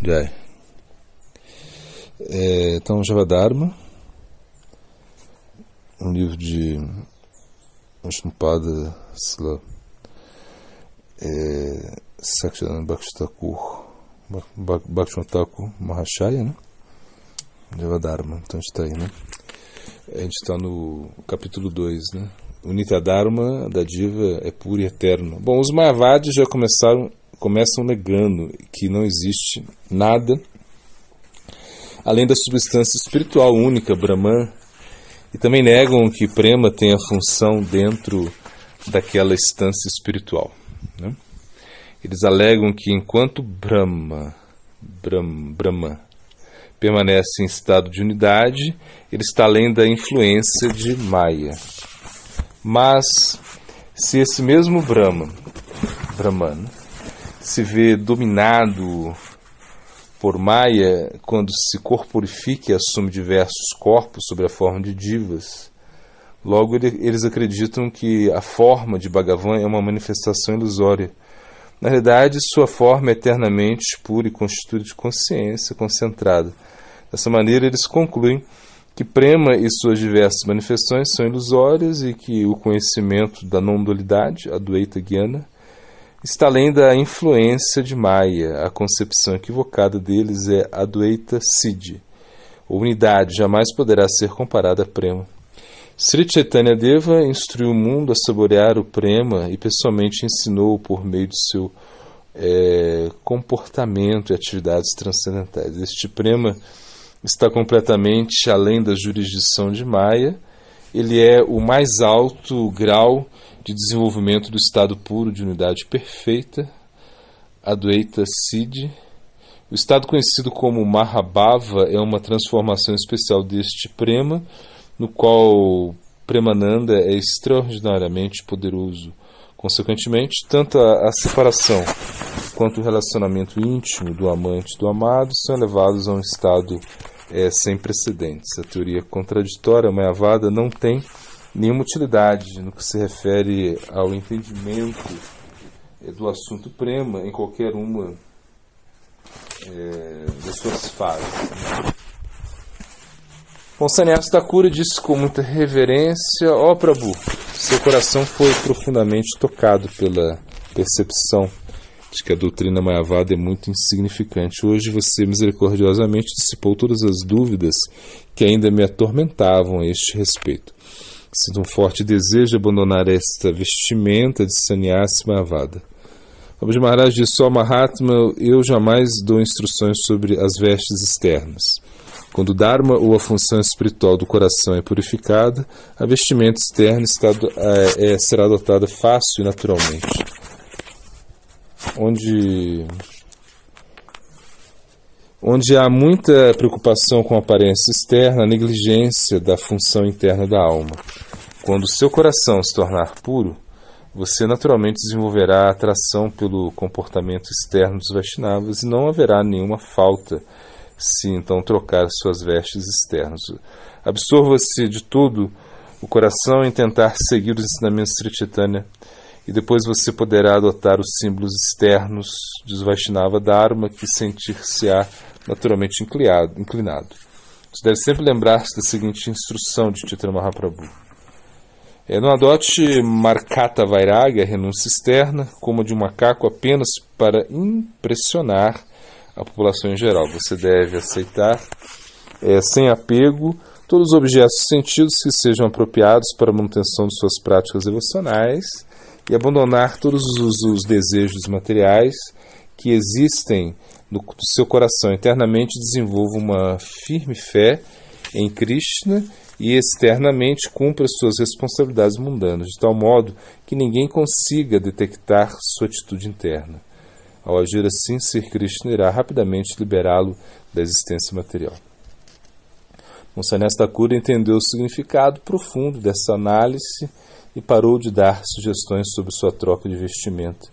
Jai. Então, Javadharma, um livro de Vishnupada Sila Sakshananda Bhaktivinoda Thakur Mahashaya, né? Javadharma, então a gente está aí, né? A gente está no capítulo 2, né? O Nityadharma da Diva é puro e eterno. Bom, os Mayavadis já começam negando que não existe nada além da substância espiritual única, Brahman, e também negam que Prema tem a função dentro daquela instância espiritual, né? Eles alegam que enquanto Brahma permanece em estado de unidade, ele está além da influência de Maya. Mas, se esse mesmo Brahman se vê dominado por Maya, quando se corporifica e assume diversos corpos sob a forma de divas, logo eles acreditam que a forma de Bhagavan é uma manifestação ilusória. Na realidade, sua forma é eternamente pura e constituída de consciência concentrada. Dessa maneira, eles concluem que Prema e suas diversas manifestações são ilusórias e que o conhecimento da não-dualidade, Advaita Jnana, está além da influência de Maya. A concepção equivocada deles é Advaita Siddhi. A unidade jamais poderá ser comparada a Prema. Sri Chaitanya Deva instruiu o mundo a saborear o Prema e pessoalmente ensinou por meio de seu comportamento e atividades transcendentais. Este Prema está completamente além da jurisdição de Maya. Ele é o mais alto grau de desenvolvimento do estado puro de unidade perfeita, Advaita Siddhi. O estado conhecido como Mahabhava é uma transformação especial deste Prema, no qual Premananda é extraordinariamente poderoso. Consequentemente, tanto a separação quanto o relacionamento íntimo do amante e do amado são elevados a um estado sem precedentes. A teoria contraditória Mayavada não tem nenhuma utilidade no que se refere ao entendimento do assunto Prema em qualquer uma das suas fases. Bom, Sannyasa Thakura disse com muita reverência: ó Prabhu, seu coração foi profundamente tocado pela percepção de que a doutrina Mayavada é muito insignificante. Hoje você misericordiosamente dissipou todas as dúvidas que ainda me atormentavam a este respeito. Sinto um forte desejo de abandonar esta vestimenta de sannyasi Mayavada. Babaji Maharaj disse: ó Mahatma, eu jamais dou instruções sobre as vestes externas. Quando o Dharma ou a função espiritual do coração é purificada, a vestimenta externa será adotada fácil e naturalmente. Onde há muita preocupação com a aparência externa, a negligência da função interna da alma. Quando o seu coração se tornar puro, você naturalmente desenvolverá atração pelo comportamento externo dos Vaishnavas e não haverá nenhuma falta se então trocar suas vestes externas. Absorva-se de todo o coração em tentar seguir os ensinamentos de Sri Chaitanya, e depois você poderá adotar os símbolos externos dos Vaishnava Dharma, que sentir-se-á naturalmente inclinado. Você deve sempre lembrar-se da seguinte instrução de Chaitanya Mahaprabhu: não adote Markata Vairagya, renúncia externa, como a de um macaco, apenas para impressionar a população em geral. Você deve aceitar, sem apego, todos os objetos sentidos que sejam apropriados para a manutenção de suas práticas devocionais e abandonar todos os desejos materiais que existem no seu coração. Internamente desenvolva uma firme fé em Krishna e externamente cumpra suas responsabilidades mundanas, de tal modo que ninguém consiga detectar sua atitude interna. Ao agir assim, Sri Krishna irá rapidamente liberá-lo da existência material. Sannyasa Thakura entendeu o significado profundo dessa análise e parou de dar sugestões sobre sua troca de vestimenta.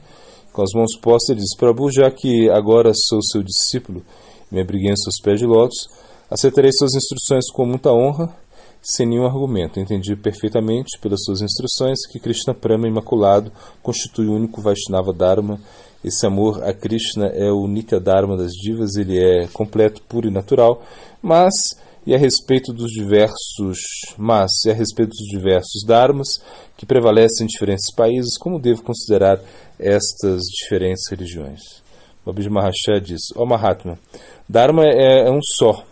Com as mãos postas, ele disse: Prabhu, já que agora sou seu discípulo e me abriguei em seus pés de lótus, aceitarei suas instruções com muita honra, sem nenhum argumento. Entendi perfeitamente pelas suas instruções que Krishna Prema Imaculado constitui o único Vaishnava Dharma Esse amor a Krishna é o Nitya Dharma das divas, ele é completo, puro e natural, e a respeito dos diversos dharmas que prevalecem em diferentes países, como devo considerar estas diferentes religiões? Babiji Maharaj diz: ó Mahatma, Dharma é um só,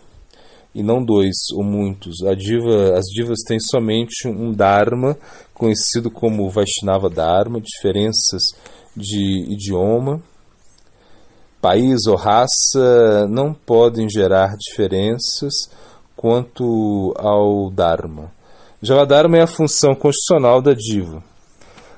e não dois ou muitos. As divas têm somente um Dharma, conhecido como Vaishnava Dharma, diferenças de idioma, país ou raça não podem gerar diferenças quanto ao Dharma. Javadharma é a função constitucional da diva.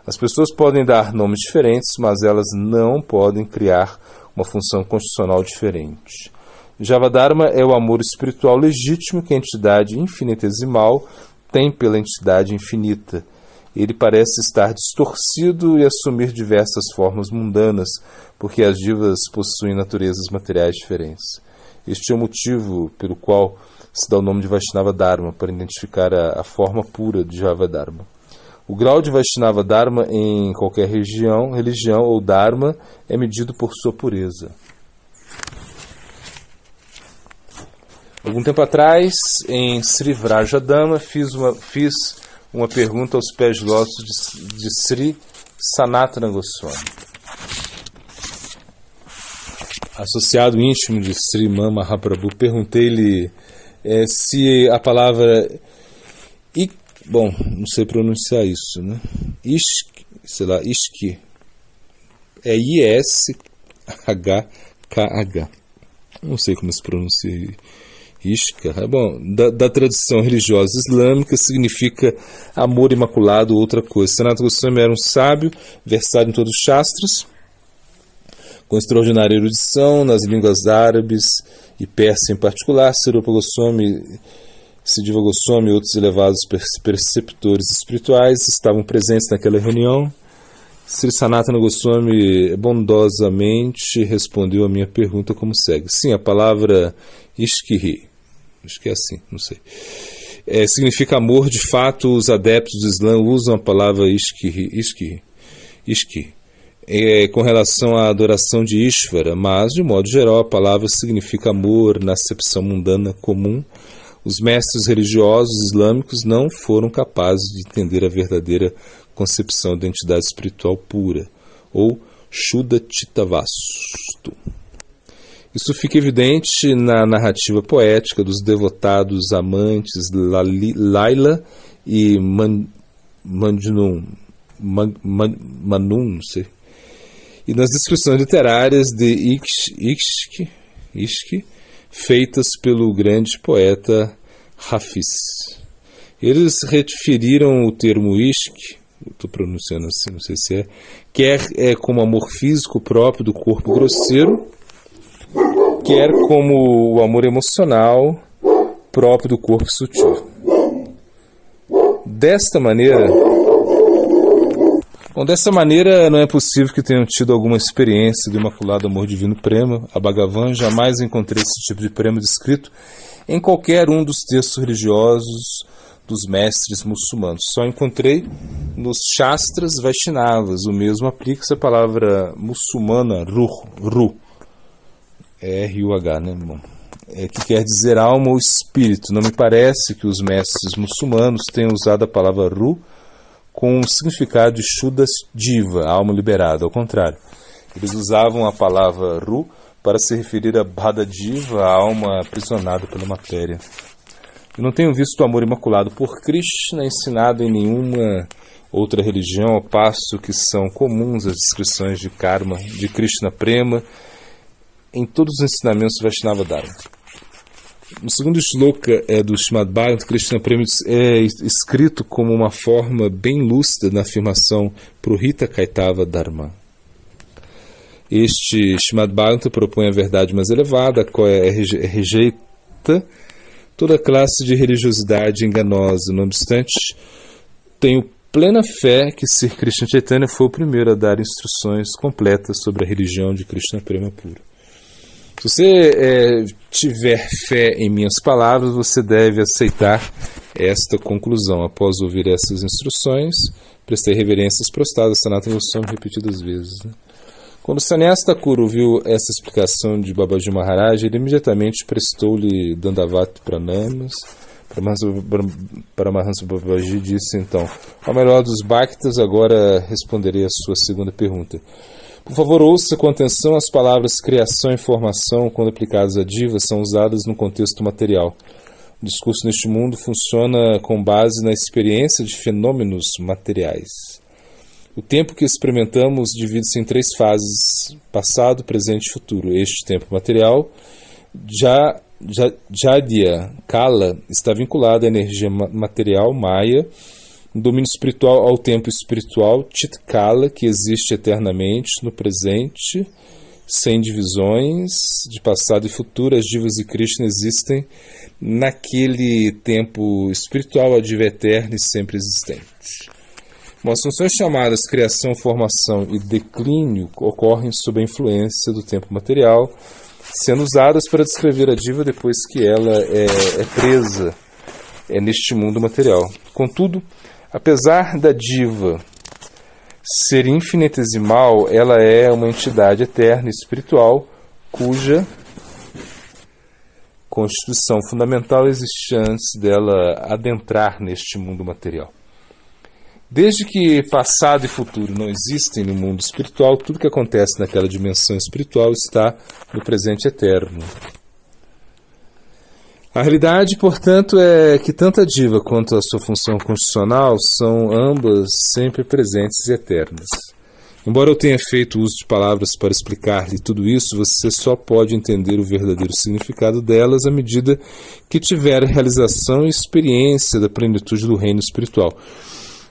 As pessoas podem dar nomes diferentes, mas elas não podem criar uma função constitucional diferente. Javadharma é o amor espiritual legítimo que a entidade infinitesimal tem pela entidade infinita. Ele parece estar distorcido e assumir diversas formas mundanas, porque as divas possuem naturezas materiais diferentes. Este é o motivo pelo qual se dá o nome de Vaishnava Dharma, para identificar a forma pura de Javadharma. O grau de Vaishnava Dharma em qualquer religião ou Dharma é medido por sua pureza. Algum tempo atrás, em Sri Vrajadama, fiz uma pergunta aos pés de lótus de Sri Sanatana Goswami, associado íntimo de Sri Mahaprabhu. Perguntei-lhe se a palavra bom, não sei pronunciar isso, né? Ishki é I-S-H-K-H. Não sei como se pronuncia Ishka. Bom, da tradição religiosa islâmica, significa amor imaculado ou outra coisa. Sanatana Goswami era um sábio, versado em todos os shastras, com extraordinária erudição nas línguas árabes e persa em particular. Swarupa Goswami, Siddhiva Goswami e outros elevados perceptores espirituais estavam presentes naquela reunião. Sri Sanatana Goswami bondosamente respondeu a minha pergunta como segue. Sim, a palavra Ishki, acho que é assim, não sei, significa amor. De fato, os adeptos do Islã usam a palavra Ishki com relação à adoração de Ishvara, mas, de modo geral, a palavra significa amor na acepção mundana comum. Os mestres religiosos islâmicos não foram capazes de entender a verdadeira concepção da entidade espiritual pura, ou Shuddha Chitta Vastu. Isso fica evidente na narrativa poética dos devotados amantes Laila e Manum, não sei, e nas descrições literárias de Ishki feitas pelo grande poeta Hafiz. Eles referiram o termo Ishki, estou pronunciando assim, não sei se quer como amor físico próprio do corpo grosseiro, quer como o amor emocional próprio do corpo sutil. Desta maneira, não é possível que tenham tido alguma experiência do imaculado amor divino Prema. A Bhagavan, jamais encontrei esse tipo de Prema descrito em qualquer um dos textos religiosos dos mestres muçulmanos. Só encontrei nos Shastras Vaishnavas. O mesmo aplica-se à palavra muçulmana, Ruh, R-U-H, né, irmão? Que quer dizer alma ou espírito. Não me parece que os mestres muçulmanos tenham usado a palavra Ruh com o significado de Shuddha Diva, alma liberada. Ao contrário, eles usavam a palavra Ruh para se referir a Bhada Diva, a alma aprisionada pela matéria. Eu não tenho visto o amor imaculado por Krishna ensinado em nenhuma outra religião, ao passo que são comuns as descrições de karma de Krishna Prema em todos os ensinamentos do Vaishnava Dharma. No segundo shloka do Srimad Bhagavatam, Krishna Prema é escrito como uma forma bem lúcida na afirmação Pruhita Kaitava Dharma. Este Srimad Bhagavatam propõe a verdade mais elevada, a qual rejeita toda classe de religiosidade enganosa. Não obstante, tenho plena fé que Sri Krishna Chaitanya foi o primeiro a dar instruções completas sobre a religião de Krishna Prema puro. Se você tiver fé em minhas palavras, você deve aceitar esta conclusão. Após ouvir essas instruções, prestei reverências prostradas a Sanatana Goswami repetidas vezes. Né? Quando Sannyasa Thakur ouviu essa explicação de Babaji Maharaj, ele imediatamente prestou-lhe Dandavat Pranamas. Paramahansa Babaji disse então: ao melhor dos Bhaktas, agora responderei a sua segunda pergunta. Por favor, ouça com atenção as palavras criação e formação, quando aplicadas a Diva, são usadas no contexto material. O discurso neste mundo funciona com base na experiência de fenômenos materiais. O tempo que experimentamos divide-se em 3 fases: passado, presente e futuro. Este tempo material, Jadya Kala, está vinculado à energia material, Maya, domínio espiritual ao tempo espiritual, Chitkala, que existe eternamente no presente, sem divisões de passado e futuro. As Divas e Krishna existem naquele tempo espiritual, a Diva eterna e sempre existente. As funções chamadas criação, formação e declínio ocorrem sob a influência do tempo material, sendo usadas para descrever a Diva depois que ela é presa neste mundo material. Contudo, apesar da Diva ser infinitesimal, ela é uma entidade eterna e espiritual, cuja constituição fundamental existe antes dela adentrar neste mundo material. Desde que passado e futuro não existem no mundo espiritual, tudo que acontece naquela dimensão espiritual está no presente eterno. A realidade, portanto, é que tanto a Diva quanto a sua função constitucional são ambas sempre presentes e eternas. Embora eu tenha feito uso de palavras para explicar-lhe tudo isso, você só pode entender o verdadeiro significado delas à medida que tiver realização e experiência da plenitude do reino espiritual.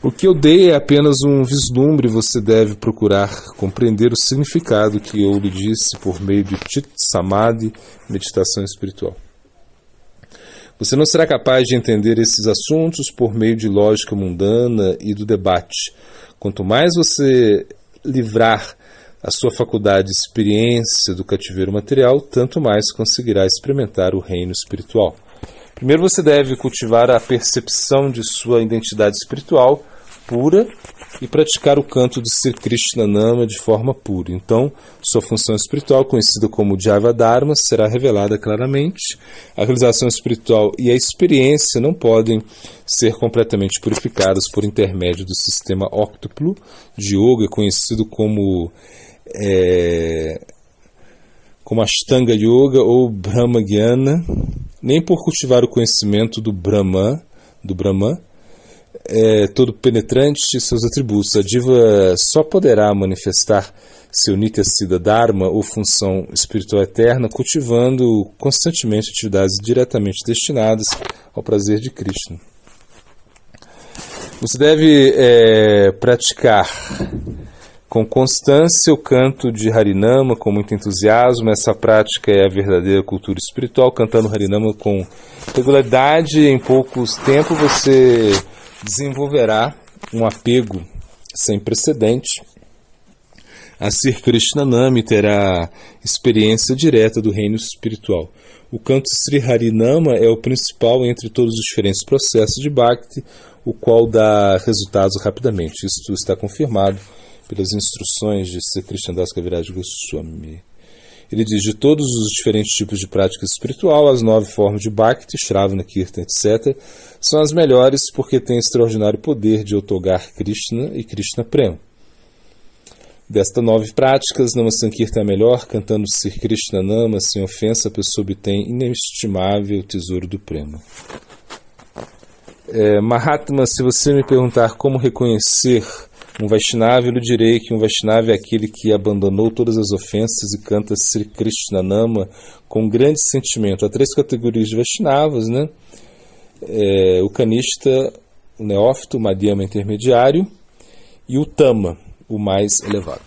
O que eu dei é apenas um vislumbre, você deve procurar compreender o significado que eu lhe disse por meio de Chit Samadhi, meditação espiritual. Você não será capaz de entender esses assuntos por meio de lógica mundana e do debate. Quanto mais você livrar a sua faculdade de experiência do cativeiro material, tanto mais conseguirá experimentar o reino espiritual. Primeiro você deve cultivar a percepção de sua identidade espiritual pura e praticar o canto de Sri Krishna Nama de forma pura. Então, sua função espiritual, conhecida como Jaiva Dharma, será revelada claramente. A realização espiritual e a experiência não podem ser completamente purificadas por intermédio do sistema óctuplo de yoga, conhecido como Ashtanga Yoga ou Brahma Gyana, nem por cultivar o conhecimento do Brahman, todo penetrante e seus atributos. A Diva só poderá manifestar seu Nitya Siddha Dharma ou função espiritual eterna cultivando constantemente atividades diretamente destinadas ao prazer de Krishna. Você deve praticar com constância o canto de Harinama com muito entusiasmo. Essa prática é a verdadeira cultura espiritual. Cantando Harinama com regularidade, em poucos tempos você desenvolverá um apego sem precedente a Sri Krishna Nama e terá experiência direta do reino espiritual. O canto Sri Harinama é o principal entre todos os diferentes processos de Bhakti, o qual dá resultados rapidamente. Isto está confirmado pelas instruções de Sri Krishnadas Kaviraj Goswami. Ele diz: de todos os diferentes tipos de prática espiritual, as 9 formas de Bhakti, Shravana, Kirtan, etc., são as melhores porque têm extraordinário poder de outorgar Krishna e Krishna Prema. Destas 9 práticas, Nama Sankirtan é a melhor. Cantando Sri Krishna Nama sem ofensa, a pessoa obtém inestimável tesouro do Prema. Mahatma, se você me perguntar como reconhecer um Vaishnava, eu lhe direi que um Vaishnava é aquele que abandonou todas as ofensas e canta Sri Krishna Nama com grande sentimento. Há 3 categorias de Vaishnavas, né? O Kanishta, o Neófito, o Madhyama intermediário e o Tama, o mais elevado.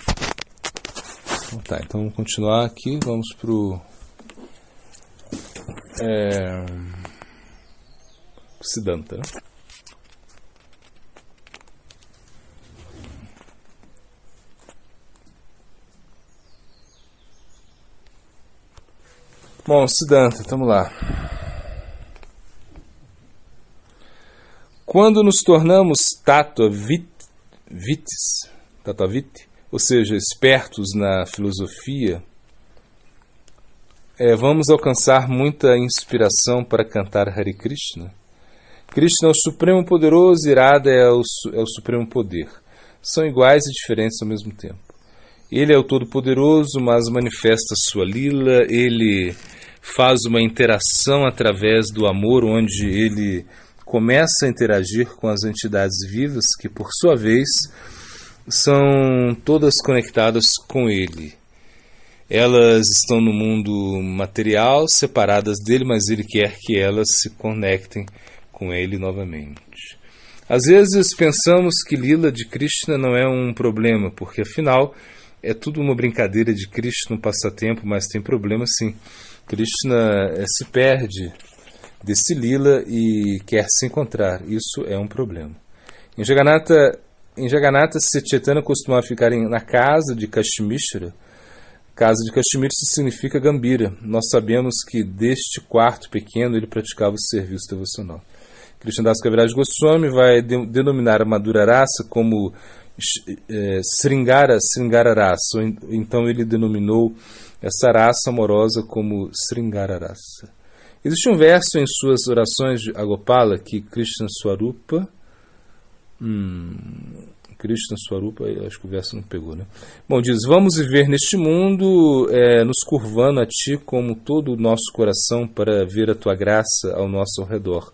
Então vamos continuar aqui, vamos para o Siddhanta, né? Bom, Siddhanta, vamos lá. Quando nos tornamos Tattva-vitis, ou seja, espertos na filosofia, vamos alcançar muita inspiração para cantar Hare Krishna. Krishna é o Supremo Poderoso e Radha é o Supremo Poder. São iguais e diferentes ao mesmo tempo. Ele é o Todo-Poderoso, mas manifesta sua lila, ele faz uma interação através do amor, onde ele começa a interagir com as entidades vivas, que por sua vez são todas conectadas com ele. Elas estão no mundo material, separadas dele, mas ele quer que elas se conectem com ele novamente. Às vezes pensamos que lila de Krishna não é um problema, porque afinal é tudo uma brincadeira de Krishna, um passatempo, mas tem problema sim. Krishna se perde desse lila e quer se encontrar. Isso é um problema. Em Jagannatha, Chaitanya costumava ficar na casa de Kashmishra. Casa de Kashmira significa Gambira. Nós sabemos que deste quarto pequeno ele praticava o serviço devocional. Krishnadas Kaviraj Goswami vai denominar a Madhura Rasa como Sringara Rasa. Então ele denominou essa raça amorosa como Sringara Rasa. Existe um verso em suas orações de Agopala que Krishna Swarupa... Krishna Swarupa, acho que o verso não pegou, né? Bom, diz: vamos viver neste mundo, nos curvando a Ti como todo o nosso coração para ver a Tua graça ao nosso redor.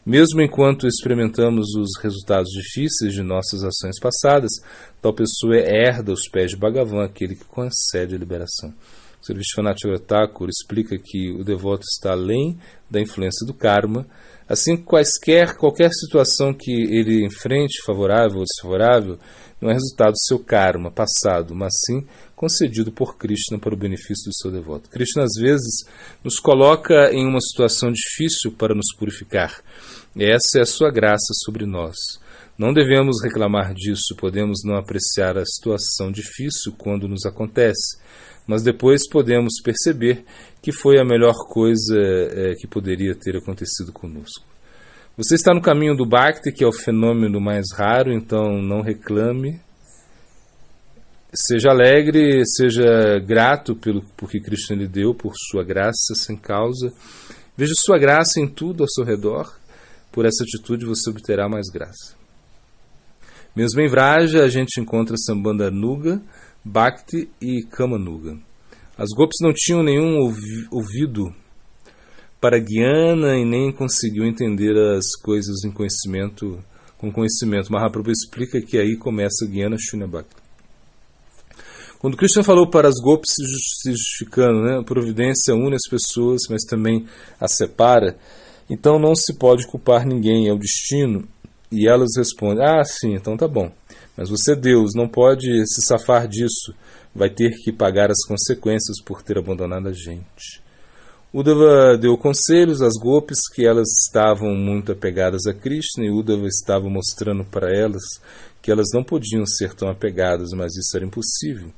Mesmo enquanto experimentamos os resultados difíceis de nossas ações passadas, tal pessoa herda os pés de Bhagavan, aquele que concede a liberação. O Sri Vishwanath Thakur explica que o devoto está além da influência do karma. Assim, qualquer situação que ele enfrente, favorável ou desfavorável, não é resultado do seu karma passado, mas sim concedido por Krishna para o benefício do seu devoto. Krishna, às vezes, nos coloca em uma situação difícil para nos purificar. Essa é a sua graça sobre nós. Não devemos reclamar disso, podemos não apreciar a situação difícil quando nos acontece, mas depois podemos perceber que foi a melhor coisa que poderia ter acontecido conosco. Você está no caminho do Bhakti, que é o fenômeno mais raro, então não reclame. Seja alegre, seja grato por que Krishna lhe deu, por sua graça sem causa. Veja sua graça em tudo ao seu redor. Por essa atitude você obterá mais graça. Mesmo em Vraja, a gente encontra Sambandha Nuga, Bhakti e Kamanuga. As gopis não tinham nenhum ouvido para Gyana e nem conseguiu entender as coisas com conhecimento. Mahaprabhu explica que aí começa Gyana Shunya Bhakti. Quando Krishna falou para as gopis se justificando, a providência une as pessoas, mas também as separa, então não se pode culpar ninguém, é o destino. E elas respondem: sim, então tá bom. Mas você é Deus, não pode se safar disso. Vai ter que pagar as consequências por ter abandonado a gente. Uddhava deu conselhos às gopis que elas estavam muito apegadas a Krishna, e Uddhava estava mostrando para elas que elas não podiam ser tão apegadas, mas isso era impossível.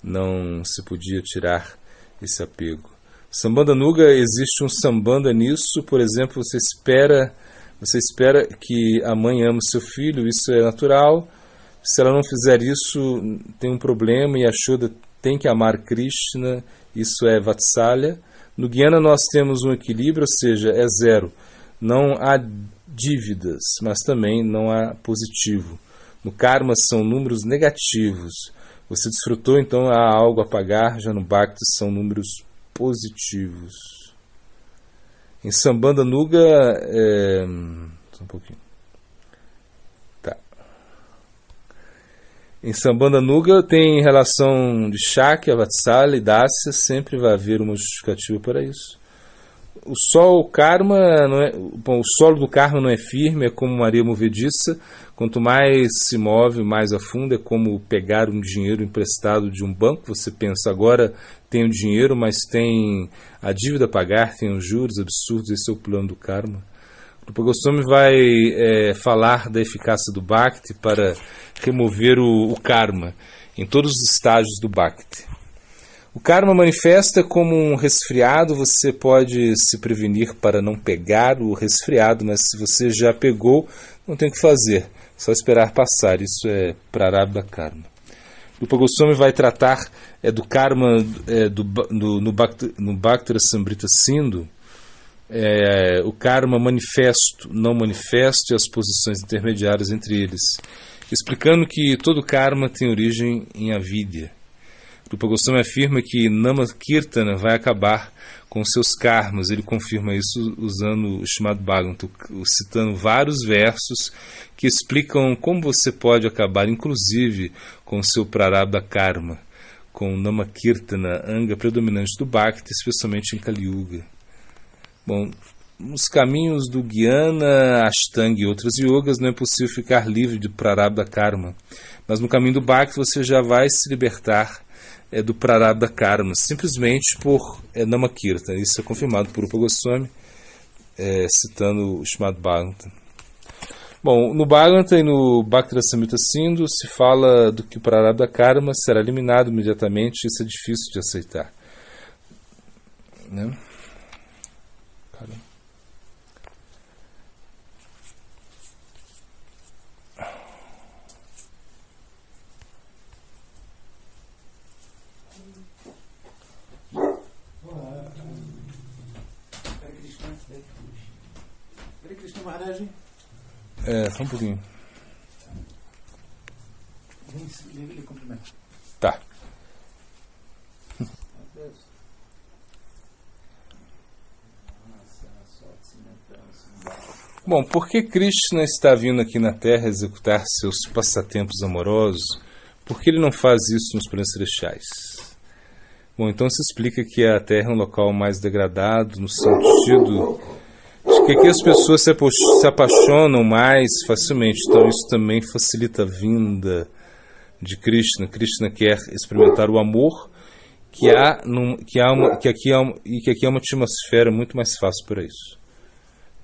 Não se podia tirar esse apego. Sambandha Nuga, existe um sambandha nisso. Por exemplo, você espera que a mãe ame seu filho, isso é natural. Se ela não fizer isso, tem um problema, e a Yashoda tem que amar Krishna, isso é Vatsalya. No Gyana nós temos um equilíbrio, ou seja, é zero. Não há dívidas, mas também não há positivo. No Karma são números negativos. Você desfrutou, então há algo a pagar. Já no Bhakti são números positivos. Em Sambandha Nuga, só um pouquinho. Tá. Em Sambandha Nuga tem relação de Shakya, Vatsalya e Dasya, sempre vai haver uma justificativa para isso. O solo do karma não é firme, é como Maria movediça. Quanto mais se move, mais afunda. É como pegar um dinheiro emprestado de um banco. Você pensa, agora tenho dinheiro, mas tem a dívida a pagar, tem os juros absurdos. Esse é o plano do karma. O Rupa Goswami vai falar da eficácia do Bhakti para remover o karma em todos os estágios do Bhakti. O karma manifesta como um resfriado. Você pode se prevenir para não pegar o resfriado, mas se você já pegou, não tem o que fazer, só esperar passar. Isso é prarabdha karma. Rupa Goswami vai tratar do karma no Bhaktara Sambrita Sindhu, o karma manifesto, não manifesto e as posições intermediárias entre eles, explicando que todo karma tem origem em avidya. Rupa Goswami afirma que Nama Kirtana vai acabar com seus karmas. Ele confirma isso usando o Srimad Bhagavatam, citando vários versos que explicam como você pode acabar, inclusive, com o seu prarabdha karma, com Nama Kirtana, anga predominante do Bhakti, especialmente em Kali Yuga. Bom, nos caminhos do Jnana, Ashtanga e outras yogas não é possível ficar livre de prarabdha karma, mas no caminho do Bhakti você já vai se libertar do prarabdha karma, simplesmente por Namakirtana. Isso é confirmado por Rupa Goswami, citando o Srimad Bhagavatam. Bom, no Bhagavatam e no Bhaktara Samhita Sindhu se fala do que o prarabdha karma será eliminado imediatamente. Isso é difícil de aceitar, né? Só um pouquinho. Tá. Bom, por que Krishna está vindo aqui na Terra executar seus passatempos amorosos? Por que ele não faz isso nos planetas celestiais? Bom, então se explica que a Terra é um local mais degradado, no sentido de que aqui as pessoas se apaixonam mais facilmente. Então isso também facilita a vinda de Krishna. Krishna quer experimentar o amor que aqui é uma atmosfera muito mais fácil para isso.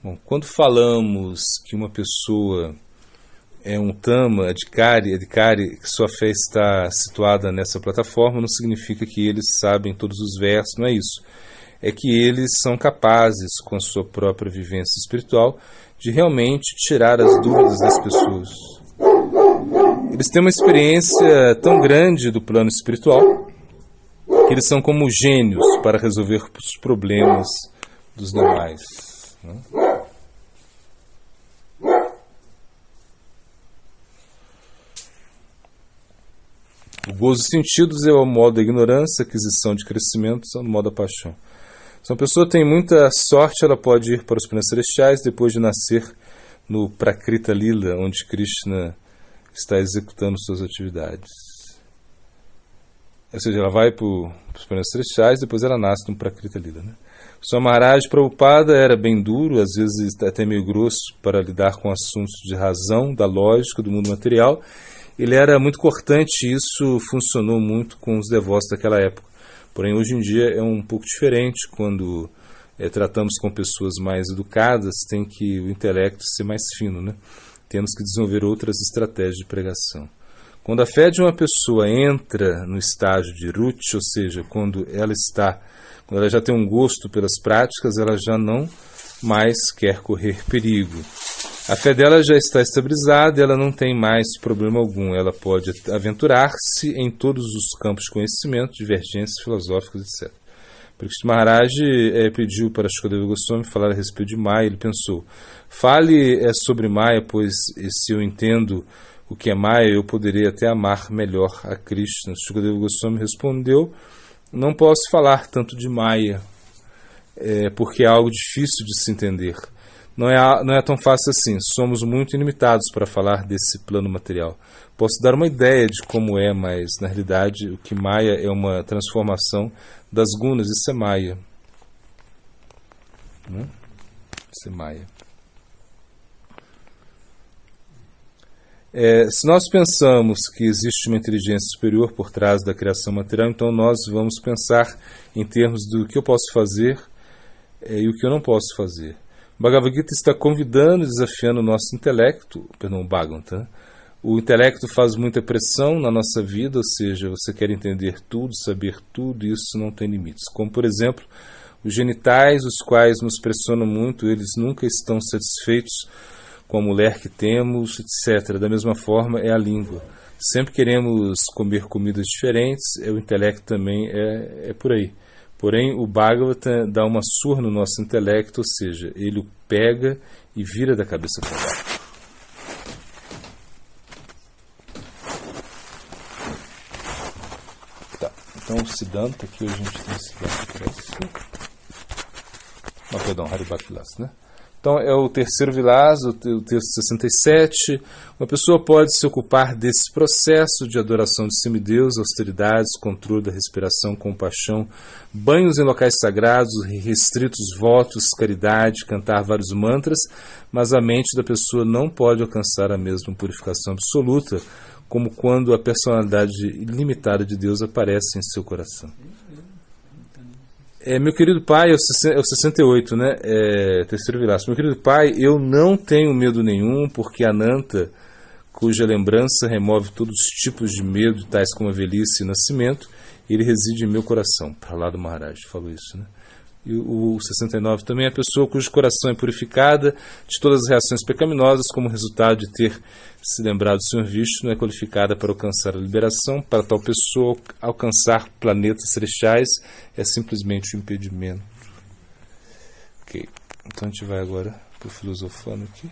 Bom, quando falamos que uma pessoa é um Tama, Adhikari, que sua fé está situada nessa plataforma, não significa que eles sabem todos os versos, não é isso. É que eles são capazes, com a sua própria vivência espiritual, de realmente tirar as dúvidas das pessoas. Eles têm uma experiência tão grande do plano espiritual que eles são como gênios para resolver os problemas dos demais, né? O gozo dos sentidos é o modo da ignorância, a aquisição de crescimento são o modo da paixão. Se uma pessoa tem muita sorte, ela pode ir para os planetas celestiais depois de nascer no Prakrita Lila, onde Krishna está executando suas atividades. Ou seja, ela vai para os planetas celestiais, depois ela nasce no Prakrita Lila, né? O Swami Maharaj Prabhupada era bem duro, às vezes até meio grosso, para lidar com assuntos de razão, da lógica, do mundo material. Ele era muito cortante e isso funcionou muito com os devotos daquela época. Porém, hoje em dia é um pouco diferente. Quando tratamos com pessoas mais educadas, tem que o intelecto ser mais fino, né? Temos que desenvolver outras estratégias de pregação. Quando a fé de uma pessoa entra no estágio de ruchi, ou seja, quando ela já tem um gosto pelas práticas, ela já não mais quer correr perigo. A fé dela já está estabilizada e ela não tem mais problema algum. Ela pode aventurar-se em todos os campos de conhecimento, divergências filosóficas, etc. Parikshit Maharaj pediu para Shukadeva Goswami falar a respeito de Maya. Ele pensou, fale sobre Maya, pois se eu entendo o que é Maya, eu poderia até amar melhor a Krishna. Shukadeva Goswami respondeu, não posso falar tanto de Maya, porque é algo difícil de se entender. Não é tão fácil assim. Somos muito ilimitados para falar desse plano material. Posso dar uma ideia de como é, mas na realidade o que Maya é uma transformação das gunas. Isso é Maya. Isso é Maya. Se nós pensamos que existe uma inteligência superior por trás da criação material, então nós vamos pensar em termos do que eu posso fazer e o que eu não posso fazer. O Bhagavad Gita está convidando e desafiando o nosso intelecto, o Bhagavatam. O intelecto faz muita pressão na nossa vida, ou seja, você quer entender tudo, saber tudo, e isso não tem limites. Como, por exemplo, os genitais, os quais nos pressionam muito, eles nunca estão satisfeitos com a mulher que temos, etc. Da mesma forma é a língua. Sempre queremos comer comidas diferentes, o intelecto também é por aí. Porém, o Bhagavata dá uma surra no nosso intelecto, ou seja, ele o pega e vira da cabeça para baixo. Tá, então o Siddhanta, aqui hoje a gente tem Siddhanta, parece. Não, perdão, Haribhaktvilas, né? Então é o terceiro Vilasa, o texto 67. Uma pessoa pode se ocupar desse processo de adoração de semideus, austeridades, controle da respiração, compaixão, banhos em locais sagrados, restritos votos, caridade, cantar vários mantras, mas a mente da pessoa não pode alcançar a mesma purificação absoluta, como quando a personalidade ilimitada de Deus aparece em seu coração. Meu querido pai, é o 68, né? Terceiro Vilasa. Meu querido pai, eu não tenho medo nenhum, porque Ananta, cuja lembrança remove todos os tipos de medo, tais como a velhice e o nascimento, ele reside em meu coração. Prahlada Maharaj falou isso, né? E o 69 também, a pessoa cujo coração é purificada de todas as reações pecaminosas, como resultado de ter se lembrado do Senhor Vishnu, é qualificada para alcançar a liberação. Para tal pessoa, alcançar planetas celestiais é simplesmente um impedimento. Ok, então a gente vai agora para o filosofando aqui.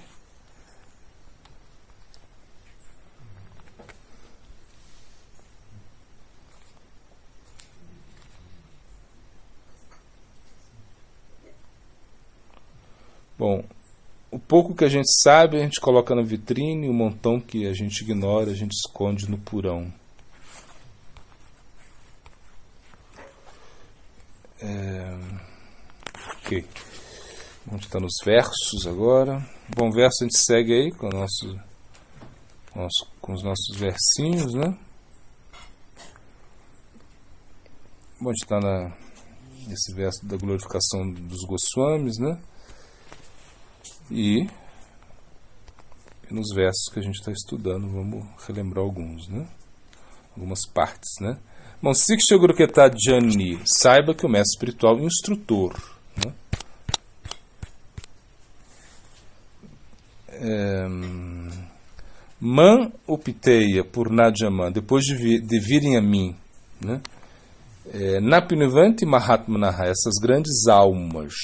Bom, o pouco que a gente sabe a gente coloca na vitrine, o montão que a gente ignora a gente esconde no porão. Ok. Vamos estar nos versos agora. Bom, verso a gente segue aí com os nossos versinhos, né? Bom, a gente está nesse verso da glorificação dos Goswamis, né? E nos versos que a gente está estudando, vamos relembrar alguns, né? Algumas partes, né? Bom, Siksha Guruketa Jani, saiba que o mestre espiritual é um instrutor, né? Man Upiteya Purnajama, depois de virem a mim, né? Napinivanti Mahatmanaha, essas grandes almas.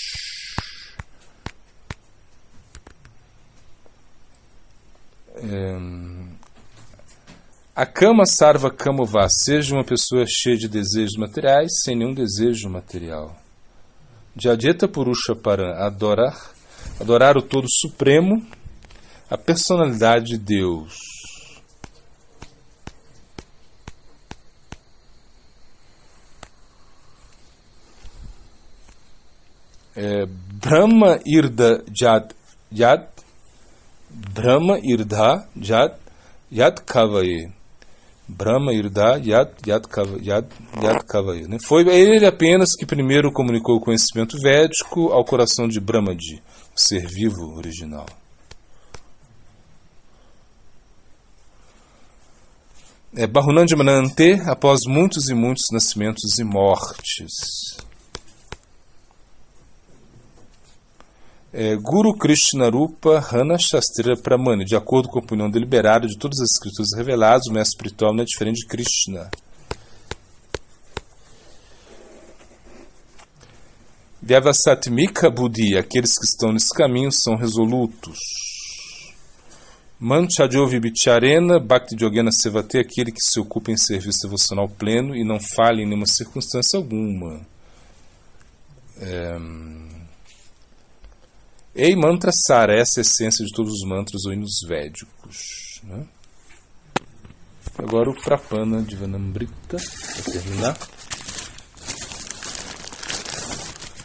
A Kama Sarva Kamova, seja uma pessoa cheia de desejos materiais, sem nenhum desejo material. Jadeta Purusha Param, adorar o Todo Supremo, a personalidade de Deus. Brahma Irda Yad Brahma Irdha Yad Kavaye. Brahma Irdha Yad Kavaye. Foi ele apenas que primeiro comunicou o conhecimento védico ao coração de Brahmaji, o ser vivo original. Bahunanjamanante, após muitos e muitos nascimentos e mortes. Guru Krishna Rupa Hana Shastrira Pramani, de acordo com a opinião deliberada de todas as escrituras reveladas, o mestre espiritual não é diferente de Krishna. Vyavasatmika Buddhi, aqueles que estão nesse caminho são resolutos. Manchajovi Bicharena Bhakti Yogena Sevate, aquele que se ocupa em serviço devocional pleno e não falha em nenhuma circunstância alguma. Ei mantra sara, essa é a essência de todos os mantras ou hinos védicos, né? Agora o Prapana Divanamrita, para terminar.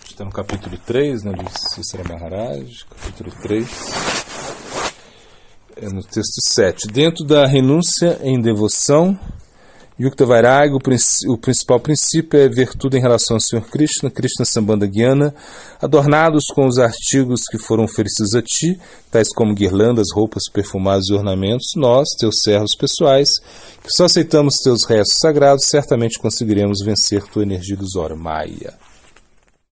Está no capítulo 3, né, de Cícera Maharaj, capítulo 3, no texto 7. Dentro da renúncia em devoção, Yukta Vairagya, o principal princípio é ver tudo em relação ao Senhor Krishna, Krishna Sambandha Gyana, adornados com os artigos que foram oferecidos a ti, tais como guirlandas, roupas perfumadas e ornamentos. Nós, teus servos pessoais, que só aceitamos teus restos sagrados, certamente conseguiremos vencer tua energia ilusória, Maya.